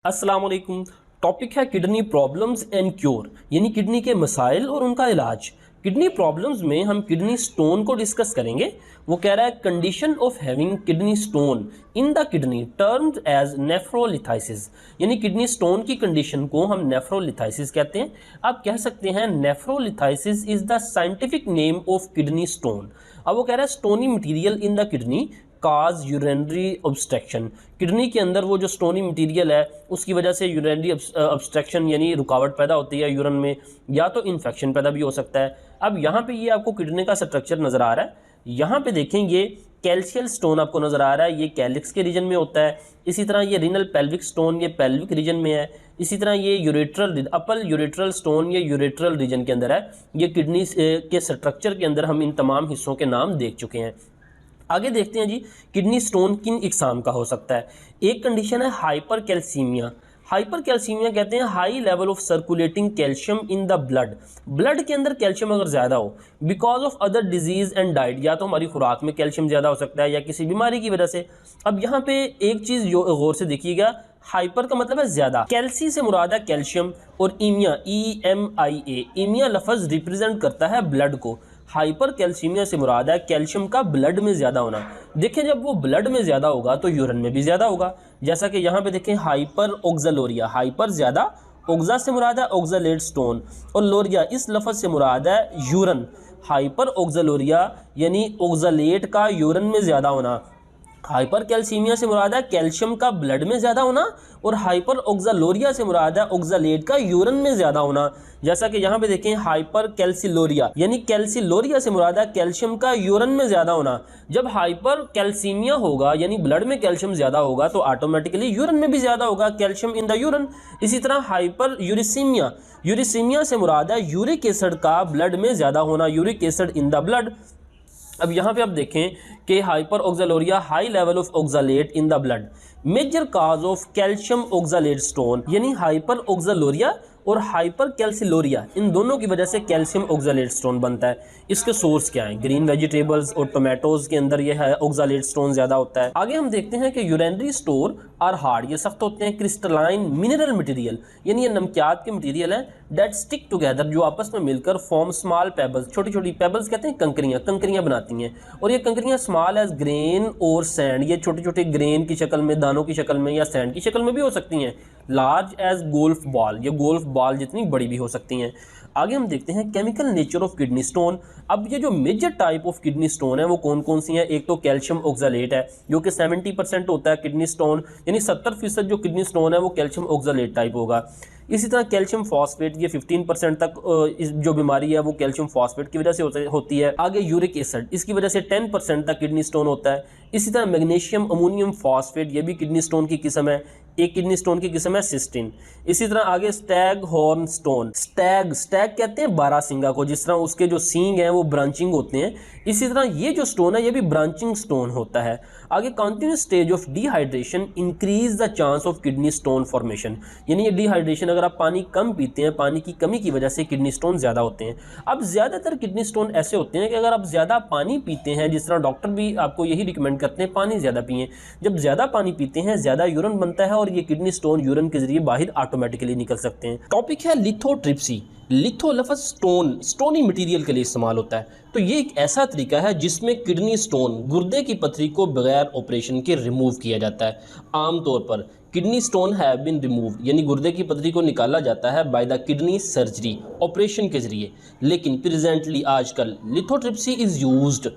अस्सलाम वालेकुम। टॉपिक है किडनी प्रॉब्लम्स एंड क्योर, यानी किडनी के मसाइल और उनका इलाज। किडनी प्रॉब्लम्स में हम किडनी स्टोन को डिस्कस करेंगे। वो कह रहा है condition of having kidney stone in the kidney termed as nephrolithiasis, यानी किडनी स्टोन की कंडीशन को हम नेफ्रोलिथाइसिस कहते हैं। आप कह सकते हैं nephrolithiasis is the scientific name of kidney stone. अब वो कह रहा है stony material in the kidney cause urinary obstruction, kidney के अंदर वो जो स्टोनी मटेरियल है उसकी वजह से यूरिनरी ऑब्स्ट्रक्शन यानी रुकावट पैदा होती है यूरिन में, या तो इन्फेक्शन पैदा भी हो सकता है। अब यहाँ पे ये आपको किडनी का स्ट्रक्चर नज़र आ रहा है। यहाँ पे देखें ये कैल्शियल स्टोन आपको नज़र आ रहा है, ये कैलिक्स के रीजन में होता है। इसी तरह ये रीनल पेल्विक स्टोन ये पेल्विक रीजन में है। इसी तरह ये यूरेट्रल अपल यूरेट्रल स्टोन ये यूरेट्रल रीजन के अंदर है। ये किडनी के स्ट्रक्चर के अंदर हम इन तमाम हिस्सों के नाम देख चुके हैं। आगे देखते हैं जी किडनी स्टोन किन इकसाम का हो सकता है। एक कंडीशन है हाइपर कैल्सीमिया। हाइपर कैल्सीमिया कहते हैं high level of circulating calcium in the blood, blood के अंदर कैल्शियम अगर ज़्यादा हो because of other disease and diet, या तो हमारी खुराक में कैल्शियम ज़्यादा हो सकता है या किसी बीमारी की वजह से। अब यहाँ पे एक चीज़ गौर से देखिएगा, हाइपर का मतलब है ज़्यादा, कैल्सी से मुराद है कैल्शियम, और ईमिया EMIA, ईमिया लफ्ज़ रिप्रेजेंट करता है ब्लड को। हाइपर कैल्सीमिया से मुराद है कैल्शियम का ब्लड में ज़्यादा होना। देखें जब वो ब्लड में ज़्यादा होगा तो यूरिन में भी ज़्यादा होगा। जैसा कि यहाँ पे देखें हाइपर ऑक्जालोरिया, हाइपर ज़्यादा, ऑक्जा से मुराद है ऑक्जालेट स्टोन, और लोरिया इस लफ्ज़ से मुराद है यूरिन। हाइपर ऑक्जालोरिया यानी ऑक्जालेट का यूरिन में ज़्यादा होना। हाइपर कैल्सीमिया से मुराद है कैल्शियम का ब्लड में ज़्यादा होना, और हाइपर ऑक्जालोरिया से मुराद है ऑक्जालेट का यूरिन में ज़्यादा होना। जैसा कि यहाँ पे देखें हाइपर कैल्सिलोरिया यानी कैल्सिलोरिया से मुराद है कैल्शियम का यूरिन में ज़्यादा होना। जब हाइपर कैल्सीमिया होगा यानी ब्लड में कैल्शियम ज़्यादा होगा तो ऑटोमेटिकली यूरिन में भी ज़्यादा होगा, कैल्शियम इन द यूरिन। इसी तरह हाइपर यूरिसीमिया, यूरिसीमिया से मुराद है यूरिक एसिड का ब्लड में ज़्यादा होना, uric acid in the blood. अब यहाँ पे आप देखें कि hyperoxaluria high level of oxalate in the blood, major cause of calcium oxalate stone, यानी हाइपर ऑक्जालोरिया और हाइपर कैल्सिलोरिया इन दोनों की वजह से कैल्शियम ऑक्जालेट स्टोन बनता है। इसके सोर्स क्या हैं? ग्रीन वेजिटेबल्स और टोमेटोज के अंदर यह है ऑक्जालेट स्टोन ज़्यादा होता है। आगे हम देखते हैं कि यूरिनरी स्टोर आर हार्ड, ये सख्त होते हैं। क्रिस्टलाइन मिनरल मटेरियल यानी ये नमकियात के मटेरियल हैं, डेट स्टिक टुगेदर जो आपस में मिलकर फॉर्म स्मॉल पेबल्स, छोटी छोटी पेबल्स कहते हैं कंकरियाँ बनाती हैं। और ये कंकरियाँ स्मॉल एज ग्रेन और सैंड, ये छोटे छोटे ग्रेन की शक्ल में, दानों की शक्ल में या सैंड की शक्ल में भी हो सकती हैं। लार्ज एज गोल्फ बॉल, ये गोल्फ बॉल जितनी बड़ी भी हो सकती हैं। आगे हम देखते हैं chemical nature of kidney stone. अब ये जो major type of kidney stone है वो कौन कौन सी हैं? एक तो कैल्शियम ऑक्जालेट है जो कि 70% होता है किडनी स्टोन, यानी 70% जो किडनी स्टोन है वो कैल्शियम ऑक्जालेट टाइप होगा। इसी तरह कैल्शियम फॉस्फेट, ये 15% तक इस जो बीमारी है वो कैल्शियम फॉस्फेट की वजह से होती है। आगे यूरिक एसिड, इसकी वजह से 10% तक किडनी स्टोन होता है। इसी तरह मैग्नीशियम अमोनियम फॉस्फेट, ये भी किडनी स्टोन की किस्म है। एक किडनी स्टोन की किस्म है सिस्टीन। इसी तरह आगे स्टैग हॉर्न स्टोन, स्टैग कहते हैं बारहसिंगा को, जिस तरह उसके जो सींग हैं वो ब्रांचिंग होते हैं, इसी तरह ये जो स्टोन है ये भी ब्रांचिंग स्टोन होता है। आगे continuous stage of dehydration increase the chance of kidney stone formation, यानी ये डिहाइड्रेशन, अगर आप पानी कम पीते हैं, पानी की कमी की वजह से किडनी स्टोन ज़्यादा होते हैं। अब ज़्यादातर किडनी स्टोन ऐसे होते हैं कि अगर आप ज़्यादा पानी पीते हैं, जिस तरह डॉक्टर भी आपको यही रिकमेंड करते हैं पानी ज़्यादा पिएं, जब ज़्यादा पानी पीते हैं ज़्यादा यूरिन बनता है और ये किडनी स्टोन यूरिन के जरिए बाहर ऑटोमेटिकली निकल सकते हैं। टॉपिक है लिथोट्रिप्सी। लिथो लफ्ज़ स्टोन, स्टोनी मटेरियल के लिए इस्तेमाल होता है। तो ये एक ऐसा तरीका है जिसमें किडनी स्टोन, गुर्दे की पथरी को बगैर ऑपरेशन के रिमूव किया जाता है। आमतौर पर kidney stone have been remove, यानी गुर्दे की पथरी को निकाला जाता है by the kidney surgery, operation के जरिए। लेकिन प्रेजेंटली आजकल lithotripsy is used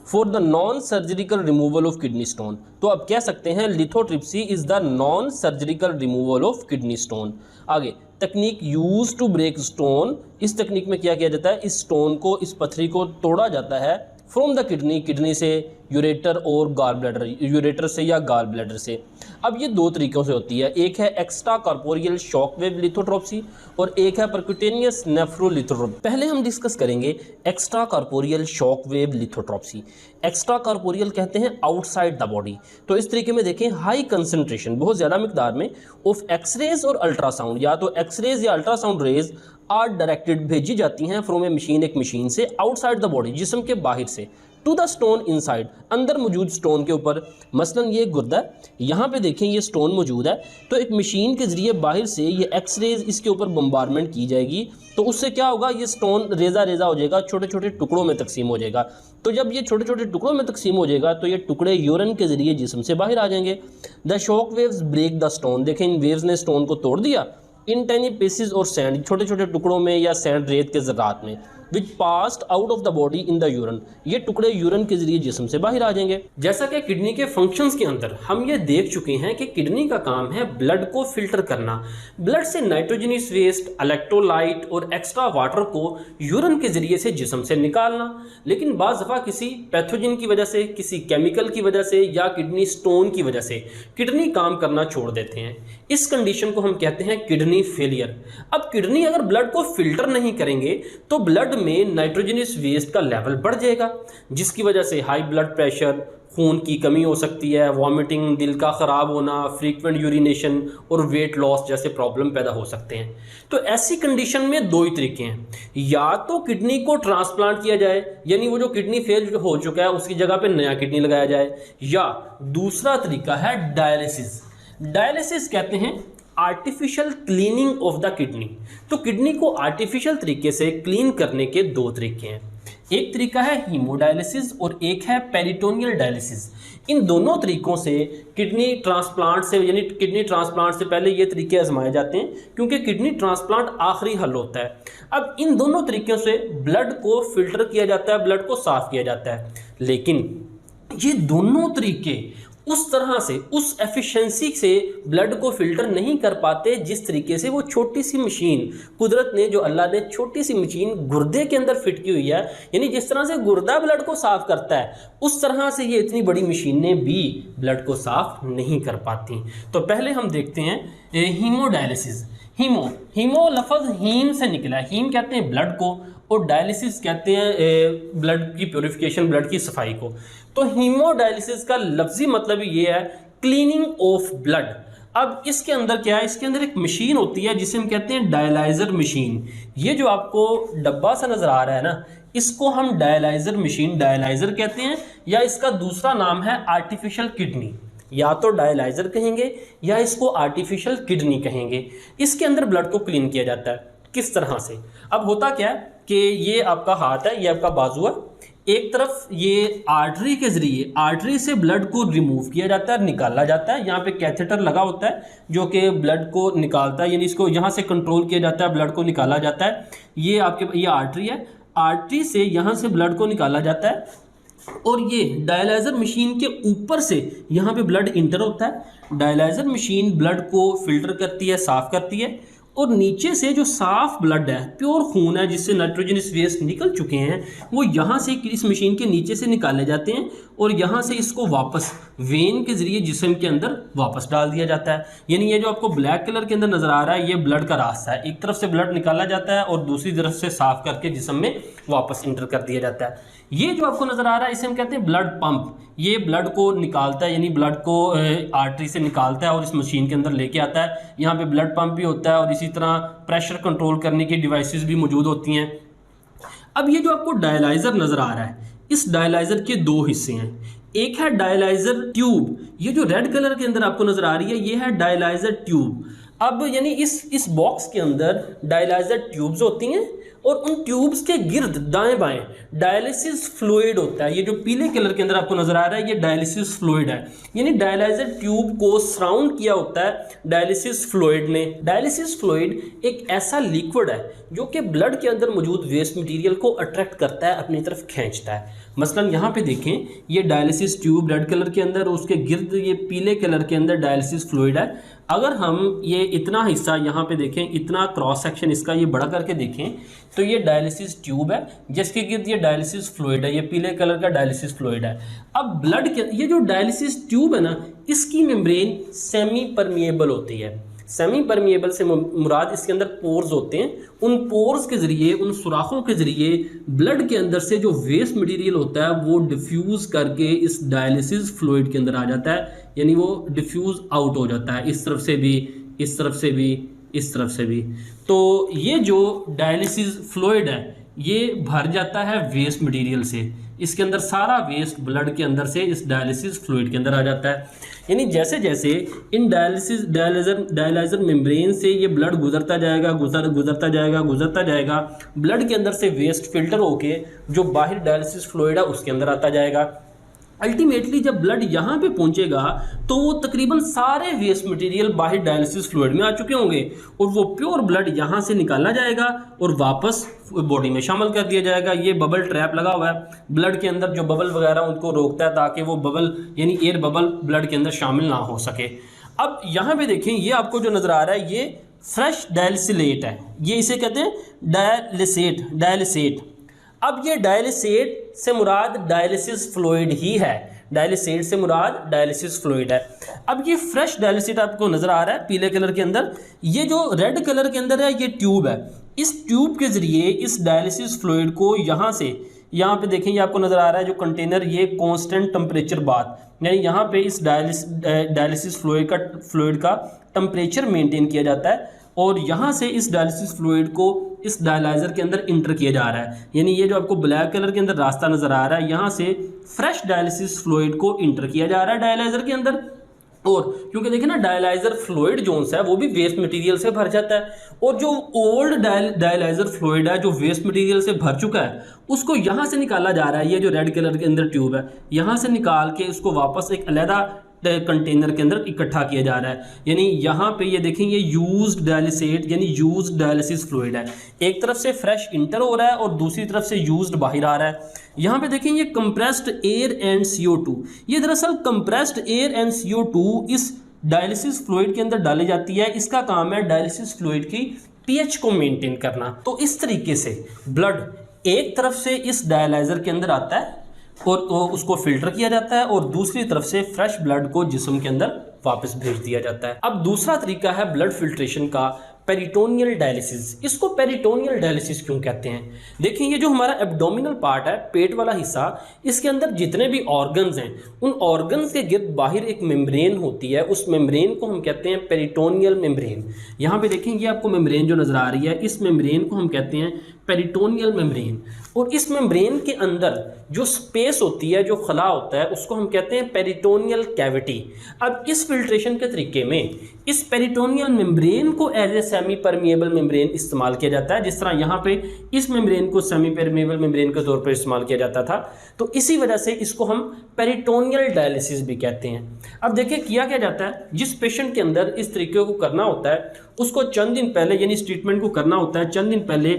for the non surgical removal of kidney stone. तो अब कह सकते हैं lithotripsy is the non surgical removal of kidney stone. आगे technique use to break stone, इस टेक्निक में क्या किया जाता है? इस स्टोन को, इस पथरी को तोड़ा जाता है फ्रॉम द किडनी, किडनी से, यूरेटर और गॉल ब्लैडर, यूरेटर से या गॉल ब्लैडर से। अब ये दो तरीक़ों से होती है, एक है extra corporeal shock wave lithotripsy और एक है परक्यूटेनियस नेफ्रोलिथोट्रिप्सी। पहले हम डिस्कस करेंगे extra corporeal shock wave lithotripsy. Extra corporeal कहते हैं आउटसाइड द बॉडी। तो इस तरीके में देखें हाई कंसनट्रेशन, बहुत ज़्यादा मिकदार में ऑफ एक्सरेज और अल्ट्रासाउंड, या तो एक्सरेज या अल्ट्रासाउंड रेज आर डायरेक्टेड, भेजी जाती हैं फ्रॉम ए मशीन, एक मशीन से, आउटसाइड द बॉडी, जिस्म के बाहर से, टू द स्टोन इनसाइड, अंदर मौजूद स्टोन के ऊपर। मसलन ये गुर्दा है, यहाँ पे देखें ये स्टोन मौजूद है, तो एक मशीन के ज़रिए बाहर से ये एक्सरेज इसके ऊपर बम्बारमेंट की जाएगी, तो उससे क्या होगा, ये स्टोन रेजा रेजा हो जाएगा, छोटे छोटे टुकड़ों में तकसीम हो जाएगा। तो जब ये छोटे छोटे टुकड़ों में तकसीम हो जाएगा तो ये टुकड़े यूरिन के ज़रिए जिस्म से बाहर आ जाएंगे। The shock waves break the stone, देखें इन वेव्स ने स्टोन को तोड़ दिया। इन टाइनी पीसेस और सैंड, छोटे छोटे टुकड़ों में या सैंड रेत के ज़रात में। Which passed out of the body in the urine, ये टुकड़े यूरिन के जरिए जिस्म से बाहर आ जाएंगे। जैसा कि किडनी के फंक्शंस के अंदर हम ये देख चुके हैं कि किडनी का काम है ब्लड को फिल्टर करना, ब्लड से नाइट्रोजनस वेस्ट, इलेक्ट्रोलाइट और एक्स्ट्रा वाटर को यूरिन के जरिए से जिस्म से निकालना। लेकिन बाज़ दफ़ा किसी पैथोजन की वजह से, किसी केमिकल की वजह से या किडनी स्टोन की वजह से किडनी काम करना छोड़ देते हैं। इस कंडीशन को हम कहते हैं किडनी फेलियर। अब किडनी अगर ब्लड को फिल्टर नहीं करेंगे तो ब्लड में नाइट्रोजनस वेस्ट का लेवल बढ़ जाएगा, जिसकी वजह से हाई ब्लड प्रेशर, खून की कमी हो सकती है, वॉमिटिंग, दिल का ख़राब होना, फ्रीक्वेंट यूरिनेशन और वेट लॉस जैसे प्रॉब्लम पैदा हो सकते हैं। तो ऐसी कंडीशन में दो ही तरीके हैं, या तो किडनी को ट्रांसप्लांट किया जाए, यानी वो जो किडनी फेल हो चुका है उसकी जगह पे नया किडनी लगाया जाए, या दूसरा तरीका है डायलिसिस। डायलिसिस कहते हैं artificial cleaning of the kidney. तो किडनी को आर्टिफिशियल तरीके से क्लीन करने के दो तरीके हैं, एक तरीका है हीमोडायलिसिस और एक है पेरिटोनियल डायलिसिस। इन दोनों तरीकों से किडनी ट्रांसप्लांट से, यानी किडनी ट्रांसप्लांट से पहले ये तरीके आजमाए जाते हैं, क्योंकि किडनी ट्रांसप्लांट आखिरी हल होता है। अब इन दोनों तरीक़ों से ब्लड को फिल्टर किया जाता है, ब्लड को साफ़ किया जाता है, लेकिन ये दोनों तरीके उस तरह से, उस एफिशिएंसी से ब्लड को फिल्टर नहीं कर पाते जिस तरीके से वो छोटी सी मशीन कुदरत ने, जो अल्लाह ने छोटी सी मशीन गुर्दे के अंदर फिट की हुई है, यानी जिस तरह से गुर्दा ब्लड को साफ़ करता है उस तरह से ये इतनी बड़ी मशीनें भी ब्लड को साफ़ नहीं कर पाती। तो पहले हम देखते हैं हीमोडायलिसिस। हीमो लफ्ज़ हीम से निकला है, हीम कहते हैं ब्लड को और डायलिसिस कहते हैं ब्लड की प्योरिफिकेशन, ब्लड की सफाई को। तो हीमोडायलिसिस का लफ्जी मतलब ये है क्लीनिंग ऑफ ब्लड। अब इसके अंदर क्या है, इसके अंदर एक मशीन होती है जिसे हम कहते हैं डायलाइज़र मशीन। ये जो आपको डब्बा सा नज़र आ रहा है ना, इसको हम डायलाइज़र मशीन, डायलाइज़र कहते हैं, या इसका दूसरा नाम है आर्टिफिशियल किडनी। या तो डायलाइज़र कहेंगे या इसको आर्टिफिशियल किडनी कहेंगे। इसके अंदर ब्लड को क्लीन किया जाता है। किस तरह से? अब होता क्या है कि ये आपका हाथ है, ये आपका बाजू है, एक तरफ ये आर्टरी के ज़रिए, आर्टरी से ब्लड को रिमूव किया जाता है, निकाला जाता है। यहाँ पे कैथेटर लगा होता है जो कि ब्लड को निकालता है, यानी इसको यहाँ से कंट्रोल किया जाता है, ब्लड को निकाला जाता है। ये आपके, ये आर्टरी है, आर्टरी से यहाँ से ब्लड को निकाला जाता है और ये डायलाइज़र मशीन के ऊपर से यहाँ पे ब्लड इंटर होता है। डायलाइज़र मशीन ब्लड को फिल्टर करती है, साफ़ करती है, और नीचे से जो साफ़ ब्लड है, प्योर खून है जिससे नाइट्रोजनस वेस्ट निकल चुके हैं, वो यहाँ से इस मशीन के नीचे से निकाले जाते हैं और यहाँ से इसको वापस वेन के ज़रिए जिस्म के अंदर वापस डाल दिया जाता है। यानी ये जो आपको ब्लैक कलर के अंदर नज़र आ रहा है, ये ब्लड का रास्ता है। एक तरफ से ब्लड निकाला जाता है और दूसरी तरफ से साफ़ करके जिस्म में वापस इंटर कर दिया जाता है। ये जो आपको नज़र आ रहा है इसे हम कहते हैं ब्लड पंप। ये ब्लड को निकालता है, यानी ब्लड को आर्टरी से निकालता है और इस मशीन के अंदर लेके आता है। यहाँ पे ब्लड पंप भी होता है और इसी तरह प्रेशर कंट्रोल करने की डिवाइसेस भी मौजूद होती हैं। अब ये जो आपको डायलाइज़र नज़र आ रहा है, इस डायलाइज़र के दो हिस्से हैं। एक है डायलाइज़र ट्यूब, ये जो रेड कलर के अंदर आपको नज़र आ रही है ये है डायलाइज़र ट्यूब। अब यानी इस बॉक्स के अंदर डायलाइज़र ट्यूब्स होती हैं और उन ट्यूब्स के गिर्द दाएं बाएं डायलिसिस फ्लूइड होता है। ये जो पीले कलर के अंदर आपको नजर आ रहा है ये डायलिसिस फ्लूइड है, यानी डायलाइज़र ट्यूब को सराउंड किया होता है डायलिसिस फ्लूइड ने। डायलिसिस फ्लूइड एक ऐसा लिक्विड है जो कि ब्लड के अंदर मौजूद वेस्ट मटेरियल को अट्रैक्ट करता है, अपनी तरफ खींचता है। मसलन यहाँ पे देखें, ये डायलिसिस ट्यूब रेड कलर के अंदर, उसके गिर्द ये पीले कलर के अंदर डायलिसिस फ्लूइड है। अगर हम ये इतना हिस्सा यहाँ पे देखें, इतना क्रॉस सेक्शन इसका ये बड़ा करके देखें, तो ये डायलिसिस ट्यूब है जिसके गिर्द ये डायलिसिस फ्लूइड है, ये पीले कलर का डायलिसिस फ्लूइड है। अब ब्लड के ये जो डायलिसिस ट्यूब है ना, इसकी मेम्ब्रेन सेमी परमिएबल होती है। सेमी परमिएबल से मुराद इसके अंदर पोर्स होते हैं। उन पोर्स के ज़रिए, उन सुराखों के ज़रिए ब्लड के अंदर से जो वेस्ट मटेरियल होता है वो डिफ्यूज़ करके इस डायलिसिस फ्लूइड के अंदर आ जाता है, यानी वो डिफ्यूज़ आउट हो जाता है, इस तरफ से भी, इस तरफ से भी, इस तरफ से भी। तो ये जो डायलिसिस फ्लूइड है ये भर जाता है वेस्ट मटेरियल से। इसके अंदर सारा वेस्ट ब्लड के अंदर से इस डायलिसिस फ्लूइड के अंदर आ जाता है। यानी जैसे जैसे इन डायलाइजर मेम्ब्रेन से ये ब्लड गुजरता जाएगा, ब्लड के अंदर से वेस्ट फिल्टर होके जो बाहर डायलिसिस फ्लूइड है उसके अंदर आता जाएगा। अल्टीमेटली जब ब्लड यहाँ पे पहुंचेगा तो वो तकरीबन सारे वेस्ट मटेरियल बाहर डायलिसिस फ्लूइड में आ चुके होंगे और वो प्योर ब्लड यहाँ से निकाला जाएगा और वापस बॉडी में शामिल कर दिया जाएगा। ये बबल ट्रैप लगा हुआ है ब्लड के अंदर, जो बबल वगैरह उनको रोकता है ताकि वो बबल यानी एयर बबल ब्लड के अंदर शामिल ना हो सके। अब यहाँ पे देखें, ये आपको जो नज़र आ रहा है ये फ्रेश डायलिसिलेट है, ये इसे कहते हैं डायलिसेट। अब ये डायलिसेट से मुराद डायलिसिस फ्लूइड ही है, डायलिसेट से मुराद डायलिसिस फ्लूइड है। अब ये फ्रेश डायलिसेट आपको नज़र आ रहा है पीले कलर के अंदर, ये जो रेड कलर के अंदर है ये ट्यूब है। इस ट्यूब के ज़रिए इस डायलिसिस फ्लूइड को यहाँ पे देखें, ये आपको नज़र आ रहा है जो कंटेनर, ये कांस्टेंट टेम्परेचर बाथ, यानी यहाँ पे इस डायलिसिस फ्लूइड का टेम्परेचर मेंटेन किया जाता है और यहाँ से इस डायलिसिस फ्लूइड को इस डायलाइजर के अंदर इंटर किया जा रहा है। यानी ये जो आपको ब्लैक कलर के अंदर रास्ता नज़र आ रहा है, यहाँ से फ्रेश डायलिसिस फ्लूइड को इंटर किया जा रहा है डायलाइजर के अंदर। और क्योंकि देखिए ना, डायलाइजर फ्लूइड जो है वो भी वेस्ट मटेरियल से भर जाता है और जो ओल्ड डायलाइजर फ्लूइड है जो वेस्ट मटेरियल से भर चुका है उसको यहाँ से निकाला जा रहा है। ये जो रेड कलर के अंदर ट्यूब है, यहाँ से निकाल के उसको वापस एक अलहदा कंटेनर के अंदर इकट्ठा किया जा रहा है। यानी यहाँ पे ये देखें, ये यूज्ड डायलिसेट यानी यूज्ड डायलिसिस फ्लूइड है। एक तरफ से फ्रेश इंटर हो रहा है और दूसरी तरफ से यूज्ड बाहर आ रहा है। यहाँ पे देखें, ये कंप्रेस्ड एयर एंड CO2, ये दरअसल कंप्रेस्ड एयर एंड CO2 इस डायलिसिस फ्लूइड के अंदर डाली जाती है। इसका काम है डायलिसिस फ्लूइड की pH को मेंटेन करना। तो इस तरीके से ब्लड एक तरफ से इस डायलाइजर के अंदर आता है और उसको फिल्टर किया जाता है और दूसरी तरफ से फ्रेश ब्लड को जिस्म के अंदर वापस भेज दिया जाता है। अब दूसरा तरीका है ब्लड फिल्ट्रेशन का, पेरिटोनियल डायलिसिस। इसको पेरिटोनियल डायलिसिस क्यों कहते हैं? देखिए, ये जो हमारा एब्डोमिनल पार्ट है, पेट वाला हिस्सा, इसके अंदर जितने भी ऑर्गन्स हैं उन ऑर्गन्स के गिर्द बाहर एक मेम्ब्रेन होती है, उस मेम्ब्रेन को हम कहते हैं पेरिटोनियल मेम्ब्रेन। यहाँ पे देखें, ये आपको मेम्ब्रेन जो नज़र आ रही है, इस मेम्ब्रेन को हम कहते हैं पेरिटोनियल मेम्ब्रेन। और इस मेम्ब्रेन के अंदर जो स्पेस होती है, जो खला होता है, उसको हम कहते हैं पेरिटोनियल कैविटी। अब इस फिल्ट्रेशन के तरीके में इस पेरिटोनियल मेम्ब्रेन को as a semipermeable membrane इस्तेमाल किया जाता है। जिस तरह यहाँ पे इस मेम्ब्रेन को सेमी परमिएबल मेम्ब्रेन के तौर पर इस्तेमाल किया जाता था, तो इसी वजह से इसको हम पेरिटोनियल डायलिसिस भी कहते हैं। अब देखिए, किया क्या जाता है, जिस पेशेंट के अंदर इस तरीके को करना होता है उसको चंद दिन पहले, यानी इस ट्रीटमेंट को करना होता है चंद दिन पहले,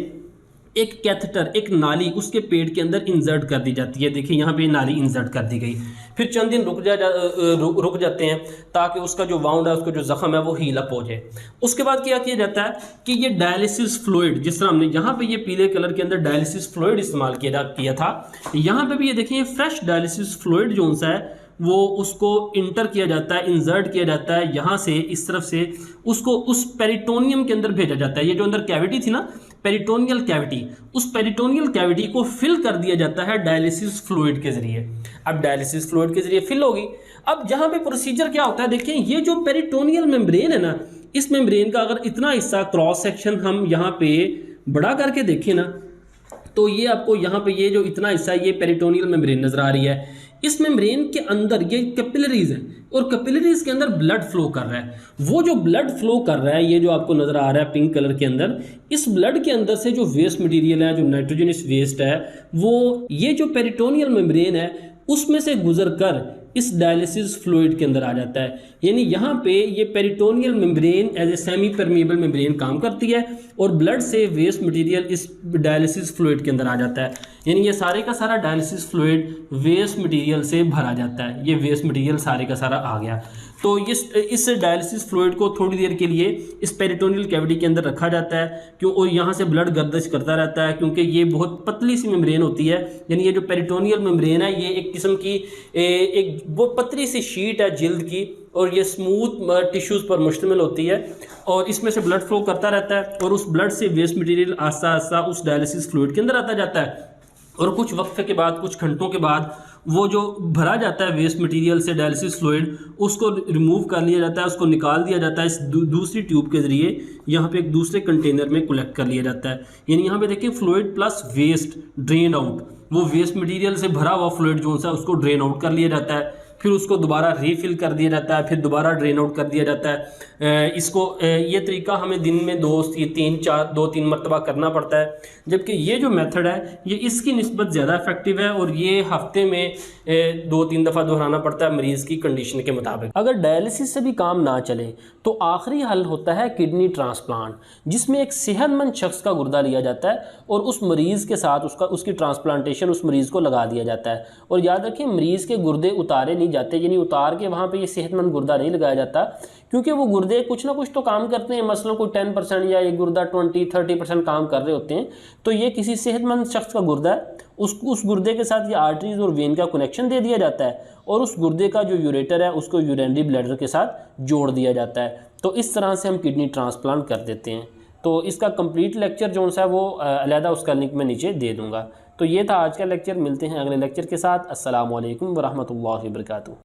एक कैथेटर, एक नाली उसके पेट के अंदर इंसर्ट कर दी जाती है। देखिए, यहाँ पे नाली इंसर्ट कर दी गई। फिर चंद दिन रुक जाते हैं ताकि उसका जो वाउंड है, उसका जो जख्म है वो हील अप हो जाए। उसके बाद क्या किया जाता है कि ये डायलिसिस फ्लूइड, जिस तरह हमने यहाँ पे ये पीले कलर के अंदर डायलिसिस फ्लूइड इस्तेमाल किया था, यहाँ पे भी ये देखिए फ्रेश डायलिसिस फ्लूइड जो सा है वो उसको इंटर किया जाता है, इंसर्ट किया जाता है। यहाँ से इस तरफ से उसको उस पेरिटोनियम के अंदर भेजा जाता है। ये जो अंदर कैविटी थी ना, पेरिटोनियल कैविटी, उस पेरिटोनियल कैविटी को फिल कर दिया जाता है डायलिसिस फ्लूइड के जरिए। अब डायलिसिस फ्लूइड के जरिए फिल होगी। अब यहाँ पे प्रोसीजर क्या होता है, देखिए, ये जो पेरिटोनियल मेम्ब्रेन है ना, इस मेम्ब्रेन का अगर इतना हिस्सा क्रॉस सेक्शन हम यहाँ पे बड़ा करके देखें ना, तो ये आपको यहाँ पे ये जो इतना हिस्सा, ये पेरिटोनियल मेम्ब्रेन नजर आ रही है। इस मेम्ब्रेन के अंदर ये कैपिलरीज हैं और कैपिलरीज के अंदर ब्लड फ्लो कर रहा है। वो जो ब्लड फ्लो कर रहा है, ये जो आपको नजर आ रहा है पिंक कलर के अंदर, इस ब्लड के अंदर से जो वेस्ट मटेरियल है, जो नाइट्रोजनस वेस्ट है, वो ये जो पेरिटोनियल मेम्ब्रेन है उसमें से गुजर कर इस डायलिसिस फ्लूइड के अंदर आ जाता है। यानी यहाँ पे ये peritoneal membrane as a semipermeable membrane काम करती है और ब्लड से वेस्ट मटेरियल इस डायलिसिस फ्लूइड के अंदर आ जाता है। यानी ये सारे का सारा डायलिसिस फ्लूइड वेस्ट मटेरियल से भरा जाता है। ये वेस्ट मटेरियल सारे का सारा आ गया, तो इस डायलिसिस फ्लूइड को थोड़ी देर के लिए इस पेरिटोनियल कैविटी के अंदर रखा जाता है, क्यों, और यहाँ से ब्लड गर्दिश करता रहता है, क्योंकि ये बहुत पतली सी मेम्ब्रेन होती है। यानी ये जो पेरिटोनियल मेम्ब्रेन है, ये एक किस्म की एक बहुत पतली सी शीट है जिल्द की, और ये स्मूथ टिश्यूज़ पर मुश्तमिल होती है, और इसमें से ब्लड फ्लो करता रहता है और उस ब्लड से वेस्ट मटेरियल आस्ता आस्ता उस डायलिसिस फ्लूइड के अंदर आता जाता है। और कुछ वक्त के बाद, कुछ घंटों के बाद वो जो भरा जाता है वेस्ट मटेरियल से डायलिसिस फ्लूइड, उसको रिमूव कर लिया जाता है, उसको निकाल दिया जाता है इस दूसरी ट्यूब के ज़रिए, यहाँ पे एक दूसरे कंटेनर में कलेक्ट कर लिया जाता है। यानी यहाँ पे देखिए fluid plus waste drain out, वो वेस्ट मटेरियल से भरा हुआ फ्लूइड जो सा उसको ड्रेन आउट कर लिया जाता है, फिर उसको दोबारा रीफिल कर दिया जाता है, फिर दोबारा ड्रेन आउट कर दिया जाता है। इसको ये तरीका हमें दिन में 2-3 मरतबा करना पड़ता है, जबकि ये जो मेथड है ये इसकी निस्बत ज़्यादा इफेक्टिव है और ये हफ्ते में 2-3 दफ़ा दोहराना पड़ता है मरीज़ की कंडीशन के मुताबिक। अगर डायलिसिस से भी काम ना चले तो आखिरी हल होता है किडनी ट्रांसप्लांट, जिसमें एक सेहतमंद शख्स का गुर्दा लिया जाता है और उस मरीज़ के साथ उसकी ट्रांसप्लांटेशन उस मरीज़ को लगा दिया जाता है। और याद रखें, मरीज़ के गुर्दे उतारे नहीं जाते, यानी उतार के वहाँ पे ये सेहतमंद गुर्दा नहीं लगाया जाता, क्योंकि वो गुर्दे कुछ ना कुछ तो काम करते हैं, मसलन कोई 10% या एक गुर्दा 20-30% काम कर रहे होते हैं। तो ये किसी सेहतमंद शख्स का गुर्दा है, उस गुर्दे के साथ ये आर्टरीज और वेन का कनेक्शन दे दिया जाता है और उस गुर्दे का जो यूरेटर है उसको यूरिनरी ब्लैडर के साथ जोड़ दिया जाता है। तो इस तरह से हम किडनी ट्रांसप्लांट कर देते हैं। तो इसका कंप्लीट लेक्चर जो सा वो अलहदा उसका लिंक मैं नीचे दे दूँगा। तो ये था आज का लेक्चर, मिलते हैं अगले लेक्चर के साथ। अस्सलामु अलैकुम वरहमतुल्लाहि वबरकातुहू।